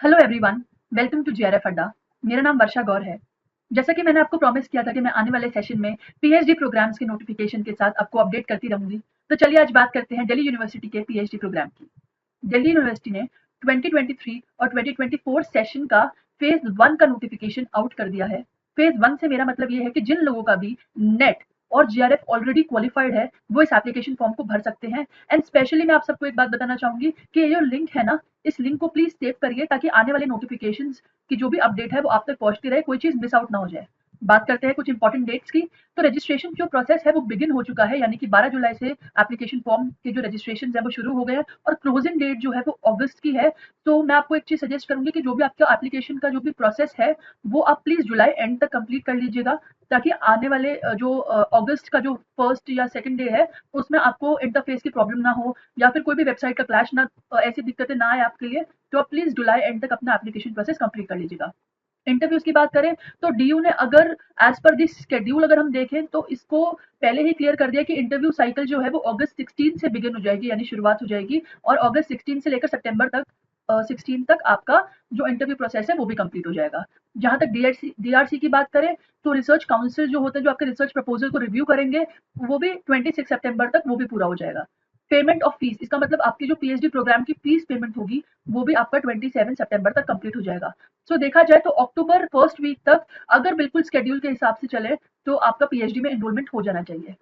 Hello everyone, welcome to JRF Adda. मेरा नाम वर्षा गौर है। जैसा कि मैंने आपको प्रॉमिस किया था कि मैं आने वाले सेशन में पीएचडी प्रोग्राम्स के नोटिफिकेशन के साथ आपको अपडेट करती रहूंगी। तो चलिए आज बात करते हैं दिल्ली यूनिवर्सिटी के पीएचडी प्रोग्राम की। दिल्ली यूनिवर्सिटी ने 2023 और 2024 सेशन का फेज 1 का नोटिफिकेशन आउट कर दिया है। फेज 1 से मेरा मतलब ये है कि जिन लोगों का भी नेट और जीआरएफ ऑलरेडी क्वालिफाइड है वो इस एप्लीकेशन फॉर्म को भर सकते हैं। एंड स्पेशली मैं आप सबको एक बात बताना चाहूंगी कि ये जो लिंक है ना, इस लिंक को प्लीज सेव करिए ताकि आने वाले नोटिफिकेशंस की जो भी अपडेट है वो आप तक पहुंचती रहे, कोई चीज मिस आउट ना हो जाए। बात करते हैं कुछ इंपॉर्टेंट डेट्स की। तो रजिस्ट्रेशन जो प्रोसेस है वो बिगिन हो चुका है, यानी कि 12 जुलाई से एप्लीकेशन फॉर्म के जो रजिस्ट्रेशन है वो शुरू हो गए हैं और क्लोजिंग डेट जो है वो अगस्त की है। तो मैं आपको एक चीज सजेस्ट करूंगी कि जो भी आपका एप्लीकेशन का जो भी प्रोसेस है वो आप प्लीज जुलाई एंड तक कंप्लीट कर लीजिएगा, ताकि आने वाले जो अगस्त का जो फर्स्ट या सेकंड डे है उसमें आपको इंटरफेस की प्रॉब्लम ना हो या फिर कोई भी वेबसाइट का क्लैश ना, ऐसी दिक्कतें ना आए आपके लिए। तो आप प्लीज जुलाई एंड तक अपना एप्लीकेशन प्रोसेस कंप्लीट कर लीजिएगा। इंटरव्यूज की बात करें तो डीयू ने अगर एज पर दिस शेड्यूल अगर हम देखें तो इसको पहले ही क्लियर कर दिया कि इंटरव्यू साइकिल जो है वो अगस्त 16 से बिगिन हो जाएगी, यानी शुरुआत हो जाएगी, और अगस्त 16 से लेकर सितंबर तक 16 तक आपका जो इंटरव्यू प्रोसेस है वो भी कंप्लीट हो जाएगा। जहां तक डीआरसी की बात करें तो रिसर्च काउंसिल जो होते हैं जो आपके रिसर्च प्रपोजल को रिव्यू करेंगे वो भी 26 सितंबर तक वो भी पूरा हो जाएगा। पेमेंट ऑफ फीस, इसका मतलब आपकी जो पीएचडी प्रोग्राम की फीस पेमेंट होगी वो भी आपका 27 सितंबर तक कंप्लीट हो जाएगा। सो देखा जाए तो अक्टूबर फर्स्ट वीक तक अगर बिल्कुल स्केड्यूल के हिसाब से चले तो आपका पीएचडी में एनरोलमेंट हो जाना चाहिए।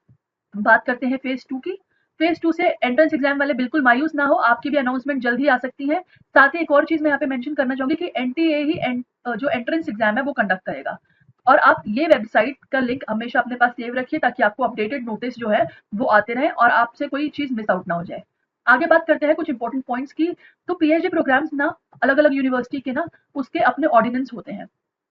बात करते हैं फेज 2 की। फेज 2 से एंट्रेंस एग्जाम वाले बिल्कुल मायूस ना हो, आपकी भी अनाउंसमेंट जल्द ही आ सकती है। साथ ही एक और चीज मैं यहाँ पे मेंशन करना चाहूंगी कि एनटीए ही जो एंट्रेंस एग्जाम है वो कंडक्ट करेगा। और आप ये वेबसाइट का लिंक हमेशा अपने पास सेव रखिए ताकि आपको अपडेटेड नोटिस जो है वो आते रहे और आपसे कोई चीज मिस आउट ना हो जाए। आगे बात करते हैं कुछ इंपॉर्टेंट पॉइंट्स की। तो पीएचडी प्रोग्राम्स ना अलग अलग यूनिवर्सिटी के ना उसके अपने ऑर्डिनेंस होते हैं,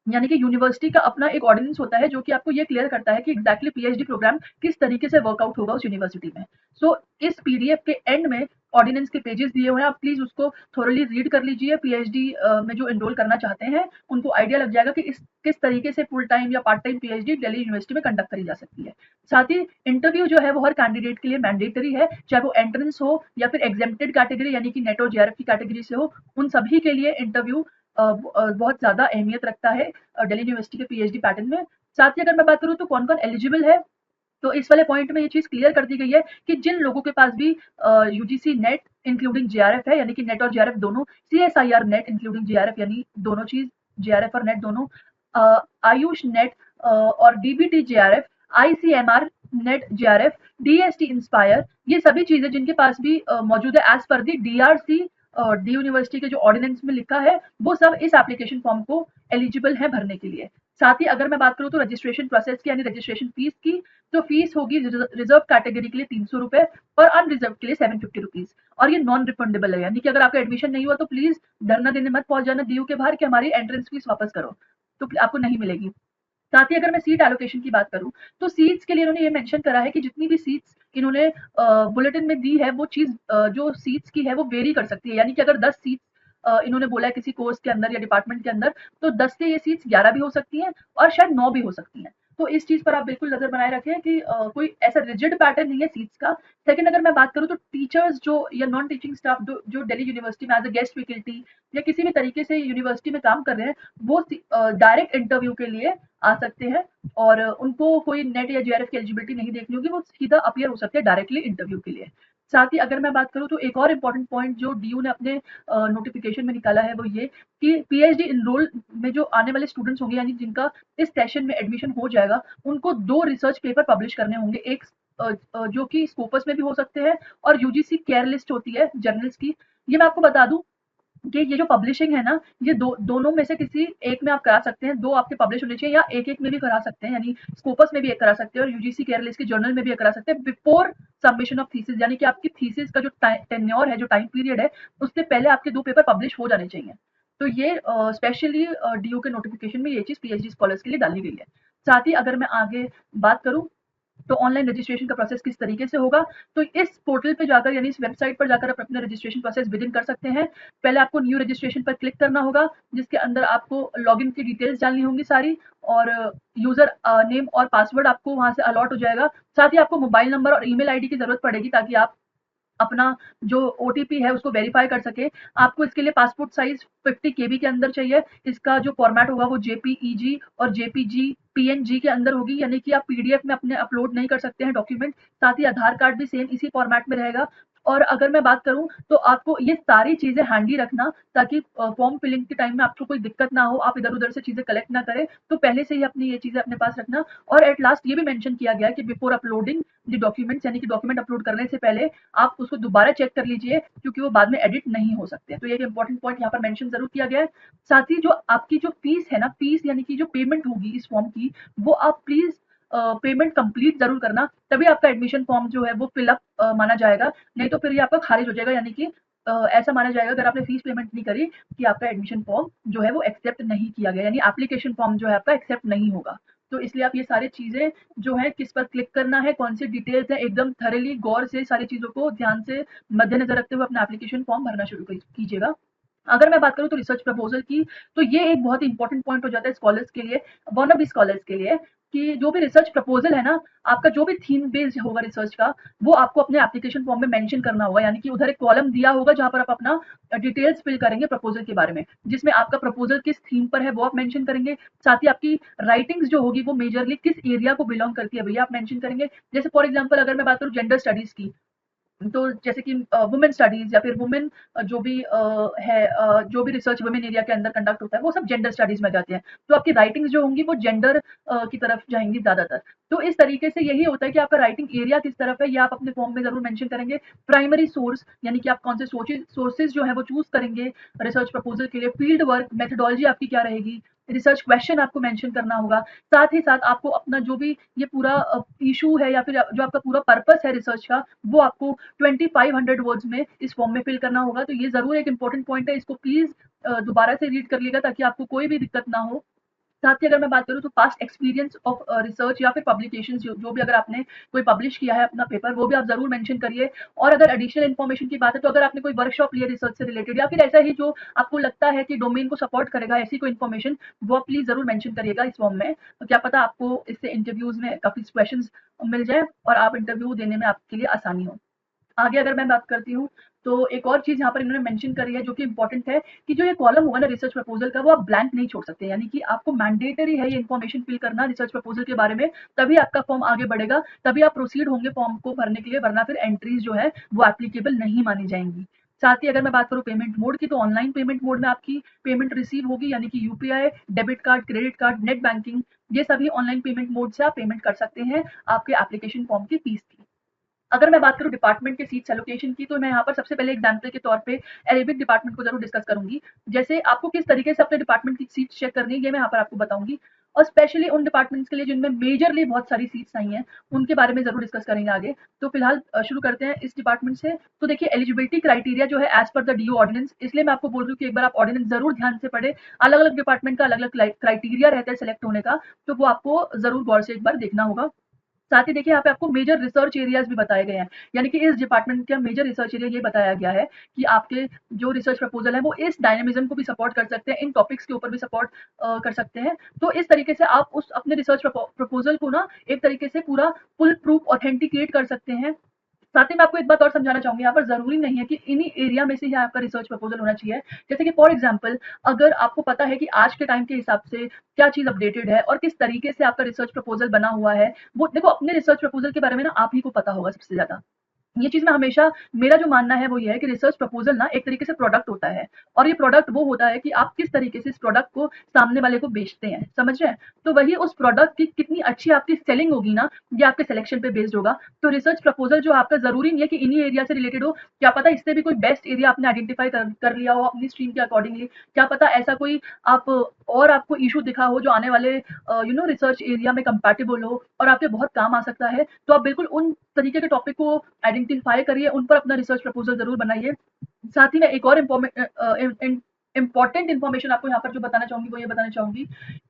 यानी कि यूनिवर्सिटी का अपना एक ऑर्डिनेंस होता है जो कि आपको ये क्लियर करता है कि एग्जैक्टली पीएचडी प्रोग्राम किस तरीके से वर्कआउट होगा उस यूनिवर्सिटी में। सो इस पीडीएफ के एंड में ऑर्डिनेंस के पेजेस दिए हुए हैं, आप प्लीज उसको थोरली रीड कर लीजिए। पीएचडी में जो एनरोल करना चाहते हैं उनको आइडिया लग जाएगा कि इस किस तरीके से फुल टाइम या part time PhD Delhi university में कंडक्ट करी जा सकती है। साथ ही इंटरव्यू जो है वो हर कैंडिडेट के लिए मैंडेटरी है, चाहे वो एंट्रेंस हो या फिर एग्जेम्प्टेड कैटेगरी यानी कि नेट और जेआरएफ की कैटेगरी से हो, उन सभी के लिए इंटरव्यू बहुत ज्यादा अहमियत रखता है दिल्ली यूनिवर्सिटी के पीएचडी पैटर्न में। साथ ही अगर मैं बात करूँ तो कौन कौन एलिजिबल है, तो इस वाले पॉइंट में ये चीज क्लियर कर दी गई है कि जिन लोगों के पास भी यूजीसी नेट इंक्लूडिंग जेआरएफ है, यानी कि नेट और जेआरएफ दोनों, सीएसआईआर नेट इंक्लूडिंग जेआरएफ यानी दोनों चीज, जेआरएफ और नेट दोनों, आयुष नेट और DBT JRF, ICMR net JRF, DST inspire, ये सभी चीजें जिनके पास भी मौजूद है एज पर दी डीआरसी डी यूनिवर्सिटी के जो ऑर्डिनेंस में लिखा है, वो सब इस एप्लीकेशन फॉर्म को एलिजिबल है भरने के लिए। साथ ही अगर मैं बात करूँ तो रजिस्ट्रेशन प्रोसेस की यानी रजिस्ट्रेशन फीस की, तो फीस होगी रिजर्व कैटेगरी के लिए 300 रुपए और अनरिजर्व के लिए 750 रुपीज। और ये नॉन रिफंडेबल है, यानी कि अगर आपका एडमिशन नहीं हुआ तो प्लीज धरना देने मत पहुंच जाना डीयू के बाहर कि हमारी एंट्रेंस फीस वापस करो, तो आपको नहीं मिलेगी। साथ ही अगर मैं सीट एलोकेशन की बात करूं तो सीट्स के लिए इन्होंने ये मेंशन करा है कि जितनी भी सीट्स इन्होंने बुलेटिन में दी है वो चीज जो सीट्स की है वो वेरी कर सकती है, यानी कि अगर 10 सीट्स इन्होंने बोला है किसी कोर्स के अंदर या डिपार्टमेंट के अंदर, तो 10 से ये सीट्स 11 भी हो सकती हैं और शायद 9 भी हो सकती हैं। तो इस चीज पर आप बिल्कुल नजर बनाए रखें कि कोई ऐसा रिजिड पैटर्न नहीं है सीट्स का। सेकंड अगर मैं बात करूं तो टीचर्स जो या नॉन टीचिंग स्टाफ जो दिल्ली यूनिवर्सिटी में एज अ गेस्ट फैकल्टी या किसी भी तरीके से यूनिवर्सिटी में काम कर रहे हैं, वो डायरेक्ट इंटरव्यू के लिए आ सकते हैं और उनको कोई नेट या जेआरएफ की एलिजिबिलिटी नहीं देखनी होगी, वो सीधा अपीयर हो सकते हैं डायरेक्टली इंटरव्यू के लिए। साथ ही अगर मैं बात करूं तो एक और इम्पोर्टेंट पॉइंट जो डीयू ने अपने नोटिफिकेशन में निकाला है वो ये कि पीएचडी इनरोल में जो आने वाले स्टूडेंट्स होंगे यानी जिनका इस सेशन में एडमिशन हो जाएगा, उनको 2 रिसर्च पेपर पब्लिश करने होंगे। एक जो कि स्कोपस में भी हो सकते हैं और यूजीसी केयर लिस्ट होती है जर्नल्स की। ये मैं आपको बता दूं कि ये जो पब्लिशिंग है ना, ये दोनों में से किसी एक में आप करा सकते हैं, 2 आपके पब्लिश होने चाहिए या एक-एक में भी करा सकते हैं, यानी स्कोपस में भी एक करा सकते हैं और यूजीसी केयर लिस्ट के जर्नल में भी एक करा सकते हैं बिफोर सबमिशन ऑफ थीसिस, यानी कि आपकी थीसिस का जो टेन्योर है, जो टाइम पीरियड है, उससे पहले आपके 2 पेपर पब्लिश हो जाने चाहिए। तो ये स्पेशली डीयू के नोटिफिकेशन में ये चीज़ पीएचडी स्कॉलर्स के लिए डाली गई है। साथ ही अगर मैं आगे बात करूँ तो ऑनलाइन रजिस्ट्रेशन का प्रोसेस किस तरीके से होगा, तो इस पोर्टल पे जाकर यानी इस वेबसाइट पर जाकर आप अपना रजिस्ट्रेशन प्रोसेस बिगिन कर सकते हैं। पहले आपको न्यू रजिस्ट्रेशन पर क्लिक करना होगा, जिसके अंदर आपको लॉगिन की डिटेल्स डालनी होंगी सारी, और यूजर नेम और पासवर्ड आपको वहां से अलॉट हो जाएगा। साथ ही आपको मोबाइल नंबर और ईमेल आईडी की जरूरत पड़ेगी ताकि आप अपना जो ओटीपी है उसको वेरीफाई कर सके। आपको इसके लिए पासपोर्ट साइज 50 केबी के अंदर चाहिए। इसका जो फॉर्मेट होगा वो जेपीईजी और जेपीजी पीएनजी के अंदर होगी, यानी कि आप पीडीएफ में अपने अपलोड नहीं कर सकते हैं डॉक्यूमेंट। साथ ही आधार कार्ड भी सेम इसी फॉर्मेट में रहेगा। और अगर मैं बात करूं तो आपको ये सारी चीजें हैंडी रखना, ताकि फॉर्म फिलिंग के टाइम में आपको कोई दिक्कत ना हो, आप इधर उधर से चीजें कलेक्ट ना करें। तो पहले से ही अपनी ये चीजें अपने पास रखना। और एट लास्ट ये भी मेंशन किया गया है कि बिफोर अपलोडिंग द डॉक्यूमेंट्स, यानी कि डॉक्यूमेंट अपलोड करने से पहले आप उसको दोबारा चेक कर लीजिए, क्योंकि वो बाद में एडिट नहीं हो सकते। तो ये एक इंपॉर्टेंट पॉइंट यहाँ पर मेंशन जरूर किया गया है। साथ ही जो आपकी जो फीस है ना, फीस यानी कि जो पेमेंट होगी इस फॉर्म की, वो आप प्लीज पेमेंट कंप्लीट जरूर करना, तभी आपका एडमिशन फॉर्म जो है वो फिलअप माना जाएगा। नहीं तो फिर ये आपका खारिज हो जाएगा, यानी कि ऐसा माना जाएगा अगर आपने फीस पेमेंट नहीं करी कि आपका एडमिशन फॉर्म जो है वो एक्सेप्ट नहीं किया गया, यानी एप्लीकेशन फॉर्म जो है आपका एक्सेप्ट नहीं होगा। तो इसलिए आप ये सारी चीजें जो है, किस पर क्लिक करना है, कौन सी डिटेल्स है, एकदम थरली गौर से सारी चीजों को ध्यान से मद्देनजर रखते हुए अपना एप्लीकेशन फॉर्म भरना शुरू कीजिएगा। अगर मैं बात करूँ तो रिसर्च प्रपोजल की, तो ये एक बहुत ही इंपॉर्टेंट पॉइंट हो जाता है स्कॉलर्स के लिए, वन ऑफ स्कॉलर्स के लिए, कि जो भी रिसर्च प्रपोजल है ना, आपका जो भी थीम बेस्ड होगा रिसर्च का, वो आपको अपने एप्लीकेशन फॉर्म में मेंशन करना होगा। यानी कि उधर एक कॉलम दिया होगा जहां पर आप अपना डिटेल्स फिल करेंगे प्रपोजल के बारे में, जिसमें आपका प्रपोजल किस थीम पर है वो आप मेंशन करेंगे। साथ ही आपकी राइटिंग्स जो होगी वो मेजरली किस एरिया को बिलोंग करती है भैया आप मेंशन करेंगे। जैसे फॉर एग्जाम्पल अगर मैं बात करूँ जेंडर स्टडीज की, तो जैसे कि वुमेन स्टडीज या फिर वुमेन जो भी है, जो भी रिसर्च वुमेन एरिया के अंदर कंडक्ट होता है वो सब जेंडर स्टडीज में जाते हैं। तो आपकी राइटिंग्स जो होंगी वो जेंडर की तरफ जाएंगी ज्यादातर। तो इस तरीके से यही होता है कि आपका राइटिंग एरिया किस तरफ है ये आप अपने फॉर्म में जरूर मेंशन करेंगे। प्राइमरी सोर्स, यानी कि आप कौन से सोर्सेज जो है वो चूज करेंगे रिसर्च प्रपोजल के लिए। फील्ड वर्क मेथडोलॉजी आपकी क्या रहेगी, रिसर्च क्वेश्चन आपको मेंशन करना होगा। साथ ही साथ आपको अपना जो भी ये पूरा इशू है या फिर जो आपका पूरा पर्पस है रिसर्च का, वो आपको 2500 वर्ड्स में इस फॉर्म में फिल करना होगा। तो ये जरूर एक इंपॉर्टेंट पॉइंट है, इसको प्लीज दोबारा से रीड कर लीजिएगा ताकि आपको कोई भी दिक्कत ना हो। साथ ही अगर मैं बात करूँ तो पास्ट एक्सपीरियंस ऑफ रिसर्च या फिर पब्लिकेशन, जो भी अगर आपने कोई पब्लिश किया है अपना पेपर, वो भी आप जरूर मेंशन करिए। और अगर एडिशनल इन्फॉर्मेशन की बात है तो अगर आपने कोई वर्कशॉप लिया रिसर्च से रिलेटेड या फिर ऐसा ही जो आपको लगता है कि डोमेन को सपोर्ट करेगा, ऐसी कोई इन्फॉर्मेशन, वो आप प्लीज जरूर मेंशन करिएगा इस फॉर्म में। तो क्या पता आपको इससे इंटरव्यूज में काफी क्वेश्चन मिल जाए और आप इंटरव्यू देने में आपके लिए आसानी हो। आगे अगर मैं बात करती हूँ तो एक और चीज यहाँ पर इन्होंने मेंशन करी है जो कि इंपॉर्टेंट है, कि जो ये कॉलम होगा ना रिसर्च प्रपोजल का, वो आप ब्लैंक नहीं छोड़ सकते। यानी कि आपको मैंडेटरी है ये इन्फॉर्मेशन फिल करना रिसर्च प्रपोजल के बारे में, तभी आपका फॉर्म आगे बढ़ेगा, तभी आप प्रोसीड होंगे फॉर्म को भरने के लिए, वरना फिर एंट्रीज जो है वो एप्लीकेबल नहीं मानी जाएंगी। साथ ही अगर मैं बात करूँ पेमेंट मोड की, तो ऑनलाइन पेमेंट मोड में आपकी पेमेंट रिसीव होगी, यानी कि UPI, debit card, credit card, net banking, ये सभी ऑनलाइन पेमेंट मोड से आप पेमेंट कर सकते हैं आपके एप्लीकेशन फॉर्म की फीस की। अगर मैं बात करूँ डिपार्टमेंट के सीट्स एलोकेशन की, तो मैं यहाँ पर सबसे पहले एग्जाम्पल के तौर पे अरेबिक डिपार्टमेंट को जरूर डिस्कस करूंगी। जैसे आपको किस तरीके से अपने डिपार्टमेंट की सीट चेक करनी है ये मैं यहाँ पर आपको बताऊंगी। और स्पेशली उन डिपार्टमेंट्स के लिए जिनमें मेजरली बहुत सारी सीट्स आई हैं, उनके बारे में जरूर डिस्कस करेंगे आगे। तो फिलहाल शुरू करते हैं इस डिपार्टमेंट से। तो देखिए एलिजिबिलिटी क्राइटेरिया जो है as per the do ordinance, इसलिए मैं आपको बोल रही हूँ कि एक बार आप ऑर्डिनेंस जरूर ध्यान से पढ़े। अलग अलग डिपार्टमेंट का अलग अलग क्राइटेरिया रहता है सेलेक्ट होने का, तो वो आपको जरूर गौर से एक बार देखना होगा। साथ ही देखिए यहाँ पे आपको मेजर रिसर्च एरियाज भी बताए गए हैं, यानी कि इस डिपार्टमेंट का मेजर रिसर्च एरिया ये बताया गया है कि आपके जो रिसर्च प्रपोजल है वो इस डायनेमिज्म को भी सपोर्ट कर सकते हैं, इन टॉपिक्स के ऊपर भी सपोर्ट कर सकते हैं। तो इस तरीके से आप उस अपने रिसर्च प्रपोजल को ना एक तरीके से पूरा फुल प्रूफ ऑथेंटिकेट कर सकते हैं। साथ ही मैं आपको एक बात और समझाना चाहूंगी, यहाँ पर जरूरी नहीं है कि इन्हीं एरिया में से ही आपका रिसर्च प्रपोजल होना चाहिए। जैसे कि फॉर एग्जांपल अगर आपको पता है कि आज के टाइम के हिसाब से क्या चीज अपडेटेड है और किस तरीके से आपका रिसर्च प्रपोजल बना हुआ है, वो देखो अपने रिसर्च प्रपोजल के बारे में ना आप ही को पता होगा सबसे ज्यादा। ये चीज मैं हमेशा, मेरा जो मानना है वो ये है कि रिसर्च प्रपोजल ना एक तरीके से प्रोडक्ट होता है, और ये प्रोडक्ट वो होता है कि आप किस तरीके से इस प्रोडक्ट को सामने वाले को बेचते हैं, समझ रहे हैं। तो वही उस प्रोडक्ट की कितनी अच्छी आपकी सेलिंग होगी ना, ये आपके सिलेक्शन पे बेस्ड होगा। तो रिसर्च प्रपोजल जो आपका जरूरी नहीं है कि इन्हीं एरिया से रिलेटेड हो, क्या पता इससे भी कोई बेस्ट एरिया आपने आइडेंटिफाई कर लिया हो अपनी स्ट्रीम के अकॉर्डिंगली। क्या पता ऐसा कोई आप और आपको इशू दिखा हो जो आने वाले रिसर्च एरिया में कंपैटिबल हो और आपके बहुत काम आ सकता है। तो आप बिल्कुल उन तरीके के टॉपिक को आइडेंटिफाई करिए, उन पर अपना रिसर्च प्रपोजल जरूर बनाइए। साथ ही मैं एक और इम्पॉर्टेंट इन्फॉर्मेशन आपको यहाँ पर जो बताना चाहूंगी वो ये बताना चाहूंगी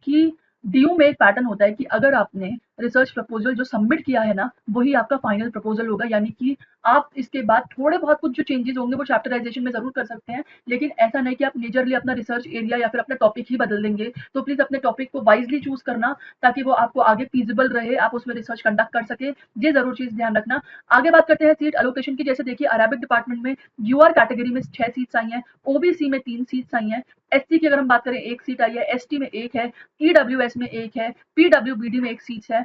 कि डीयू में एक पैटर्न होता है कि अगर आपने रिसर्च प्रपोज़ल जो सबमिट किया है ना, वही आपका फाइनल प्रपोज़ल होगा। यानी कि आप इसके बाद थोड़े बहुत कुछ जो चेंजेज़ होंगे वो चैप्टराइज़ेशन में ज़रूर कर सकते हैं, लेकिन ऐसा नहीं कि आप मेजरली अपना रिसर्च एरिया या फिर अपना टॉपिक ही बदल देंगे। तो प्लीज़ अपने टॉपिक को वाइज़ली चूज़ करना, ताकि वो आपको आगे फ़ीज़िबल रहे, आप उसमें रिसर्च कंडक्ट कर सकें। ये ज़रूर चीज़ ध्यान रखना। आगे बात करते हैं सीट एलोकेशन की। जैसे देखिए, अरेबिक डिपार्टमेंट में यूआर कैटेगरी में 6 सीट्स आई हैं, ओबीसी में 3 सीट्स आई हैं, एससी की अगर हम बात करें 1 सीट आई है, एसटी में 1 है, ईडब्ल्यूएस में 1 है, पीडब्ल्यूबीडी में 1 सीट है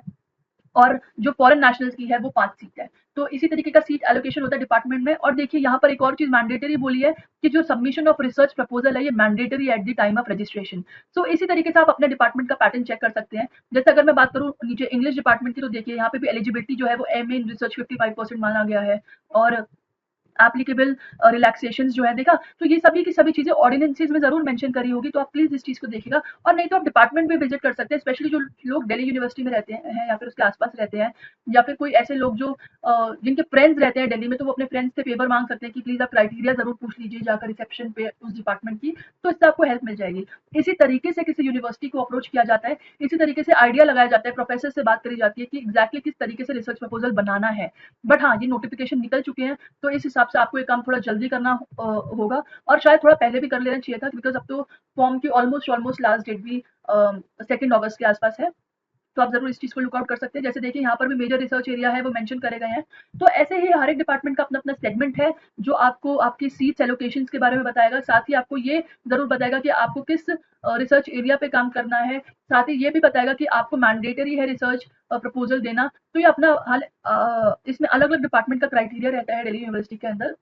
और जो फॉरेन नेशनल्स की है वो 5 सीट है। तो इसी तरीके का सीट एलोकेशन होता है डिपार्टमेंट में। और देखिए यहाँ पर एक और चीज़ मैंडेटरी बोली है कि जो सबमिशन ऑफ रिसर्च प्रपोजल है ये mandatory at the time of registration. So इसी तरीके से आप अपने डिपार्टमेंट का पैटर्न चेक कर सकते हैं। जैसे अगर मैं बात करूँ नीचे इंग्लिश डिपार्टमेंट की, तो देखिए यहाँ पे भी एलिजिबिलिटी जो है वो एमए इन रिसर्च 55% माना गया है और एप्लीकेबल रिलैक्सेशंस जो है देखा। तो ये सभी की सभी चीज़ें ऑर्डिनेंसेस में ज़रूर मेंशन करी होगी, तो आप प्लीज़ इस चीज़ को देखिएगा। और नहीं तो आप डिपार्टमेंट भी विजिट कर सकते हैं, स्पेशली जो लोग दिल्ली यूनिवर्सिटी में रहते हैं या फिर उसके आसपास रहते हैं, या फिर कोई ऐसे लोग जो जिनके फ्रेंड्स रहते हैं दिल्ली में, तो वो अपने फ्रेंड्स से फेवर मांग सकते हैं कि प्लीज़ आप क्राइटेरिया ज़रूर पूछ लीजिए जाकर रिसेप्शन पे उस डिपार्टमेंट की, तो इससे आपको हेल्प मिल जाएगी। इसी तरीके से किसी यूनिवर्सिटी को अप्रोच किया जाता है, इसी तरीके से आइडिया लगाया जाता है, प्रोफेसर से बात करी जाती है कि एग्जैक्टली किस तरीके से रिसर्च प्रपोजल बनाना है। बट हाँ, ये नोटिफिकेशन निकल चुके हैं, तो इस हिसाब से आपको ये काम थोड़ा जल्दी करना होगा, और शायद थोड़ा पहले भी कर लेना चाहिए था, बिकॉज़ अब तो फॉर्म की ऑलमोस्ट लास्ट डेट भी 2 अगस्त के आसपास है। तो आप ज़रूर इस चीज़ को लुक आउट कर सकते हैं। जैसे देखिए यहाँ पर भी मेजर रिसर्च एरिया है वो मेंशन करे गए हैं। तो ऐसे ही हर एक डिपार्टमेंट का अपना-अपना सेगमेंट है, जो आपको आपकी सीट्स एलोकेशंस के बारे में बताएगा। साथ ही आपको ये ज़रूर बताएगा कि आपको किस रिसर्च एरिया पे काम करना है। साथ ही ये भी बताएगा कि आपको मैंडेटरी है रिसर्च प्रपोज़ल देना। तो ये अपना इसमें अलग-अलग डिपार्टमेंट का क्राइटेरिया रहता है दिल्ली यूनिवर्सिटी के अंदर।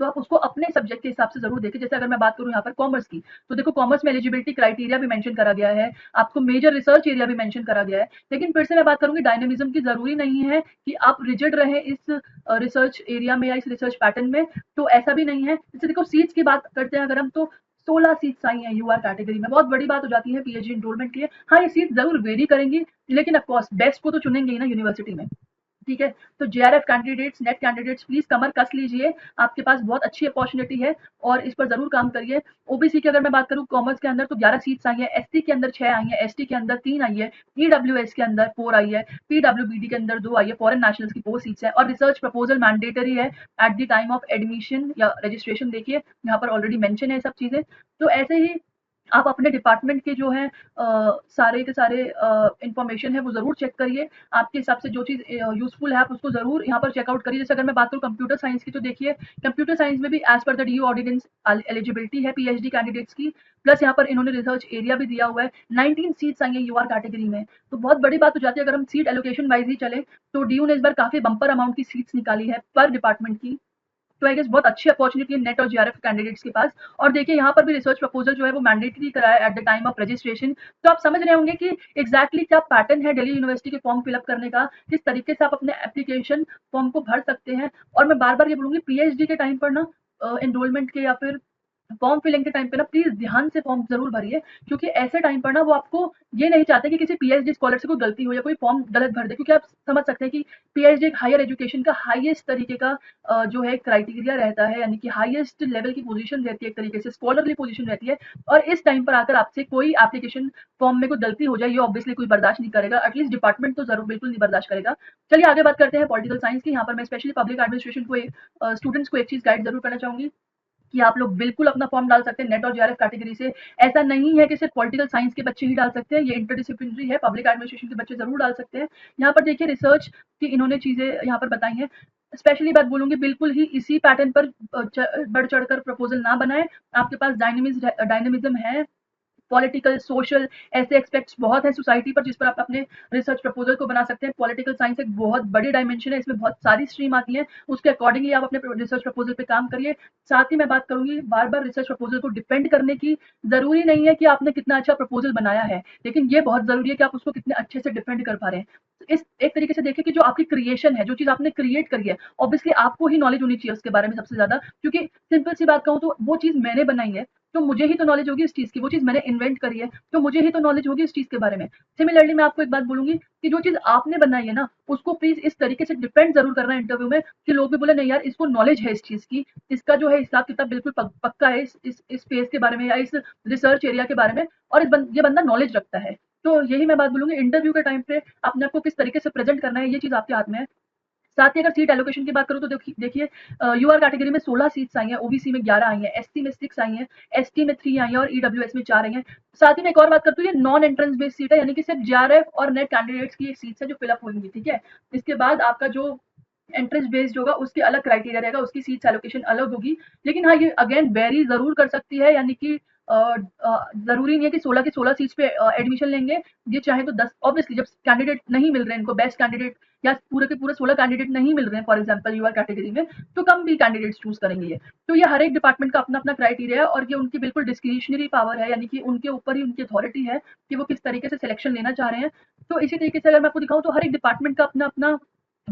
तो आप उसको अपने सब्जेक्ट के हिसाब से ज़रूर देखें। जैसे अगर मैं बात करूँ यहाँ पर कॉमर्स की, तो देखो कॉमर्स में एलिजिबिलिटी क्राइटेरिया भी मेंशन करा गया है, आपको मेजर रिसर्च एरिया भी मेंशन करा गया है। लेकिन फिर से मैं बात करूँगी डायनामिज़्म की, ज़रूरी नहीं है कि आप रिजिड रहें इस रिसर्च एरिया में या इस रिसर्च पैटर्न में, तो ऐसा भी नहीं है। जैसे देखो सीट्स की बात करते हैं अगर हम, तो 16 सीट्स आई हैं यूआर कैटेगरी में, बहुत बड़ी बात हो जाती है पीएचडी एनरोलमेंट के लिए। हाँ, ये सीट ज़रूर वेरी करेंगी, लेकिन ऑफ कोर्स बेस्ट को तो चुनेंगे ही ना यूनिवर्सिटी में। ठीक है, तो JRF candidates, NET candidates please कमर कस लीजिए, आपके पास बहुत अच्छी अपॉर्चुनिटी है और इस पर जरूर काम करिए। ओबीसी की अगर मैं बात करूं कॉमर्स के अंदर, तो 11 सीट्स आई है, एससी के अंदर 6 आई है, एसटी के अंदर 3 आई है, ईडब्ल्यूएस के अंदर 4 आई है, पीडब्ल्यूबीडी के अंदर 2 आई है, फॉरेन नेशनल्स की 4 सीट्स है और रिसर्च प्रपोजल मैंडेटरी है eight the time of admission या रजिस्ट्रेशन। देखिए यहाँ पर ऑलरेडी मेंशन है सब चीजें। तो ऐसे ही आप अपने डिपार्टमेंट के जो है सारे के सारे इंफॉर्मेशन है वो ज़रूर चेक करिए। आपके हिसाब से जो चीज़ यूज़फुल है आप उसको ज़रूर यहाँ पर चेकआउट करिए। जैसे अगर मैं बात करूँ कंप्यूटर साइंस की, तो देखिए कंप्यूटर साइंस में भी as per the DU ordinance eligibility है पीएचडी कैंडिडेट्स की, प्लस यहाँ पर इन्होंने रिसर्च एरिया भी दिया हुआ है। 19 सीट्स आई हैं यूआर कैटेगरी में, तो बहुत बड़ी बात हो जाती है। अगर हम सीट एलोकेशन वाइज़ ही चलें, तो डीयू ने इस बार काफ़ी बम्पर अमाउंट की सीट्स निकाली है पर डिपार्टमेंट की। तो आई गेस बहुत अच्छी अपॉर्चुनिटी है नेट और जीआरएफ कैंडिडेट्स के पास। और देखिए यहाँ पर भी रिसर्च प्रपोजल जो है वो मैंडेटरी कराया है eight the time of registration. तो आप समझ रहे होंगे कि एग्जैक्टली क्या पैटर्न है दिल्ली यूनिवर्सिटी के फॉर्म फिलअप करने का, किस तरीके से आप अपने एप्लीकेशन फॉर्म को भर सकते हैं। और मैं बार बार ये बोलूंगी पीएचडी के टाइम पर ना एनरोलमेंट के या फिर फॉर्म फिलिंग के टाइम पे ना प्लीज ध्यान से फॉर्म जरूर भरिए, क्योंकि ऐसे टाइम पर ना वो आपको ये नहीं चाहते कि किसी पीएचडी स्कॉलर से कोई गलती हो या कोई फॉर्म गलत भर दे। क्योंकि आप समझ सकते हैं कि पीएचडी एक हायर एजुकेशन का हाईएस्ट तरीके का जो है क्राइटेरिया रहता है, यानी कि हाईएस्ट लेवल की पोजीशन रहती है, एक तरीके से स्कॉलरली पोजीशन रहती है। और इस टाइम पर आकर आपसे कोई एप्लीकेशन फॉर्म में कोई गलती हो जाए, ये ऑब्वियसली कोई बर्दाश्त नहीं करेगा, एटलीस्ट डिपार्टमेंट तो जरूर बिल्कुल नहीं बर्दाश्त करेगा। चलिए आगे बात करते हैं पॉलिटिकल साइंस की। यहाँ पर मैं स्पेशली पब्लिक एडमिनिस्ट्रेशन को स्टूडेंट्स को एक चीज गाइड जरूर करना चाहूंगी कि आप लोग बिल्कुल अपना फॉर्म डाल सकते हैं नेट और जीआरएफ कैटेगरी से। ऐसा नहीं है कि सिर्फ पॉलिटिकल साइंस के बच्चे ही डाल सकते हैं, ये इंटरडिसिप्लिनरी है, पब्लिक एडमिनिस्ट्रेशन के बच्चे जरूर डाल सकते हैं। यहाँ पर देखिए रिसर्च की इन्होंने चीजें यहाँ पर बताई हैं। स्पेशली बात बोलूंगी बिल्कुल ही इसी पैटर्न पर बढ़ चढ़कर प्रपोजल ना बनाएं। आपके पास डायनेमिज्म है, पॉलिटिकल, सोशल, ऐसे एस्पेक्ट्स बहुत हैं सोसाइटी पर जिस पर आप अपने रिसर्च प्रपोजल को बना सकते हैं। पॉलिटिकल साइंस एक बहुत बड़ी डायमेंशन है, इसमें बहुत सारी स्ट्रीम आती हैं, उसके अकॉर्डिंगली आप अपने रिसर्च प्रपोजल पे काम करिए। साथ ही मैं बात करूंगी बार बार रिसर्च प्रपोजल को डिपेंड करने की। जरूरी नहीं है कि आपने कितना अच्छा प्रपोजल बनाया है, लेकिन ये बहुत जरूरी है कि आप उसको कितने अच्छे से डिफेंड कर पा रहे हैं। तो इस एक तरीके से देखिए कि जो आपकी क्रिएशन है, जो चीज आपने क्रिएट करी है, ऑब्वियसली आपको ही नॉलेज होनी चाहिए उसके बारे में सबसे ज्यादा। क्योंकि सिंपल सी बात कहूँ तो वो चीज मैंने बनाई है, तो मुझे ही तो नॉलेज होगी इस चीज की। वो चीज मैंने इन्वेंट करी है, तो मुझे ही तो नॉलेज होगी इस चीज के बारे में। सिमिलरली मैं आपको एक बात बोलूंगी कि जो चीज आपने बनाई है ना, उसको प्लीज इस तरीके से डिपेंड जरूर करना है इंटरव्यू में कि लोग भी बोले नहीं यार इसको नॉलेज है इस चीज की, इसका जो है हिसाब किताब बिल्कुल पक्का है इस स्पेस के बारे में या इस रिसर्च एरिया के बारे में, और ये बंदा नॉलेज रखता है। तो यही मैं बात बोलूँगी, इंटरव्यू के टाइम पे अपने आप को किस तरीके से प्रेज़ेंट करना है, ये चीज़ आपके हाथ में है। साथ ही अगर सीट एलोकेशन की बात करूँ तो देखिए यूआर कैटेगरी में 16 सीट्स आई हैं, ओबीसी में 11 आई हैं, एससी में 6 आई हैं, एसटी में 3 आई हैं और ईडब्ल्यूएस में 4 आई हैं। साथ ही मैं एक और बात करती हूँ, ये नॉन एंट्रेंस बेस्ड सीट है, यानी कि सिर्फ जेआरएफ और नेट कैंडिडेट्स की एक सीट्स है जो फिल अप होंगी, ठीक है? इसके बाद आपका जो एंट्रेंस बेस्ड होगा उसके अलग क्राइटेरिया रहेगा, उसकी सीट्स एलोकेशन अलग होगी। लेकिन हाँ, ये अगेन वेरी ज़रूर कर सकती है, यानी कि ज़रूरी नहीं है कि 16 की 16 सीट्स पे एडमिशन लेंगे। ये चाहे तो 10, ऑब्वियसली जब कैंडिडेट नहीं मिल रहे हैं इनको, बेस्ट कैंडिडेट या पूरे के पूरे 16 कैंडिडेट नहीं मिल रहे हैं फॉर एग्जांपल यूआर कैटेगरी में, तो कम भी कैंडिडेट्स चूज़ करेंगे ये। तो ये हर एक डिपार्टमेंट का अपना-अपना क्राइटेरिया है और ये उनकी बिल्कुल डिस्क्रिशनरी पावर है, यानी कि उनके ऊपर ही उनकी अथॉरिटी है कि वो किस तरीके से सिलेक्शन लेना चाह रहे हैं। तो इसी तरीके से अगर मैं आपको दिखाऊँ तो हर एक डिपार्टमेंट का अपना-अपना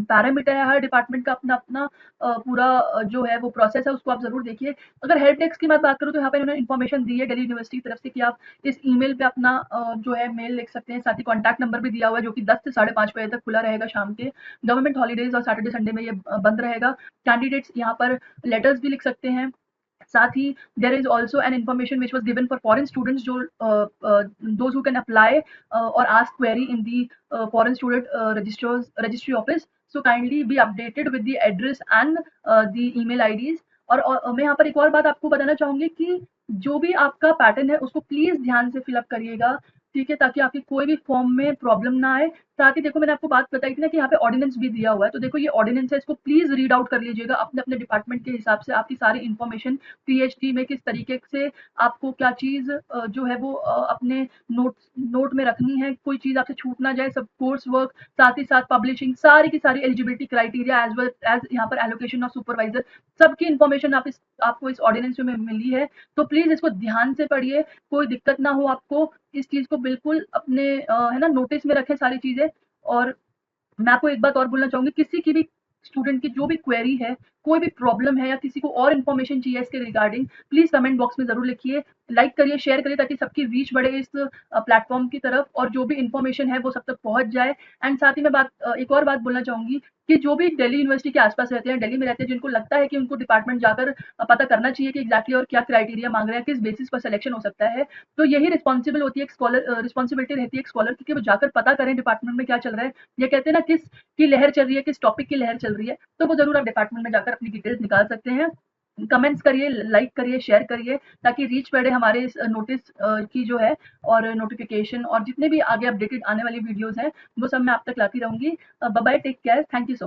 पैरामीटर है, हर डिपार्टमेंट का अपना-अपना पूरा जो है वो प्रोसेस है, उसको आप ज़रूर देखिए। अगर हेल्प डेस्क की मैं बात करूँ तो यहाँ पे उन्होंने इन्फॉर्मेशन दी है दिल्ली यूनिवर्सिटी की तरफ से कि आप इस ईमेल पे अपना जो है मेल लिख सकते हैं। साथ ही कॉन्टैक्ट नंबर भी दिया हुआ है जो कि 10 से 5:30 बजे तक खुला रहेगा शाम के। गवर्नमेंट हॉलिडेज़ और सैटरडे संडे में ये बंद रहेगा। कैंडिडेट्स यहाँ पर लेटर्स भी लिख सकते हैं। साथ ही there is also an information which was given for foreign students जो दोज हु कैन अप्लाई और ask query in the foreign student registry office, so kindly be updated with the address and the email IDs. और मैं यहाँ पर एक और बात आपको बताना चाहूंगी कि जो भी आपका पैटर्न है उसको प्लीज ध्यान से फिलअप करिएगा, ठीक है, ताकि आपकी कोई भी फॉर्म में प्रॉब्लम ना आए। साथ ही देखो मैंने आपको बात बताई थी ना कि यहाँ पे ऑर्डिनेंस भी दिया हुआ है, तो देखो ये ऑर्डिनेंस है, इसको प्लीज रीड आउट कर लीजिएगा अपने अपने डिपार्टमेंट के हिसाब से। आपकी सारी इन्फॉर्मेशन पीएचडी में किस तरीके से आपको क्या चीज जो है वो अपने नोट में रखनी है, कोई चीज आपसे छूट ना जाए, सब कोर्स वर्क, साथ ही साथ पब्लिशिंग, सारी की सारी eligibility criteria as well as यहाँ पर एलोकेशन ऑफ सुपरवाइजर, सबकी इन्फॉर्मेशन आपको इस ऑर्डिनेंस में मिली है। तो प्लीज इसको ध्यान से पढ़िए, कोई दिक्कत ना हो आपको। इस चीज को बिल्कुल अपने है ना नोटिस में रखें सारी चीजें। और मैं आपको एक बात और बोलना चाहूंगी, किसी की भी स्टूडेंट की जो भी क्वेरी है, कोई भी प्रॉब्लम है या किसी को और इन्फॉर्मेशन चाहिए इसके रिगार्डिंग, प्लीज कमेंट बॉक्स में जरूर लिखिए, लाइक करिए, शेयर करिए, ताकि सबकी रीच बढ़े इस प्लेटफॉर्म की तरफ और जो भी इन्फॉर्मेशन है वो सब तक पहुंच जाए। एंड साथ ही मैं एक और बात बोलना चाहूंगी कि जो भी दिल्ली यूनिवर्सिटी के आसपास रहते हैं, दिल्ली में रहते हैं, जिनको लगता है कि उनको डिपार्टमेंट जाकर पता करना चाहिए कि एग्जैक्टली और क्या क्राइटेरिया मांग रहे हैं, किस बेसिस पर सिलेक्शन हो सकता है, तो यही रिस्पॉन्सिबल होती है एक स्कॉलर, रिस्पॉन्सिबिलिटी रहती है एक स्कॉलर की कि वो जाकर पता करें डिपार्टमेंट में क्या चल रहा है। ये कहते हैं ना, किस की लहर चल रही है, किस टॉपिक की लहर चल रही है, तो वो जरूर आप डिपार्टमेंट में जाकर अपनी डिटेल्स निकाल सकते हैं। कमेंट्स करिए, लाइक करिए, शेयर करिए, ताकि रीच बढ़े हमारे इस नोटिस की जो है, और नोटिफिकेशन और जितने भी आगे अपडेटेड आने वाली वीडियोस हैं वो सब मैं आप तक लाती रहूंगी। Bye bye, take care, thank you so much.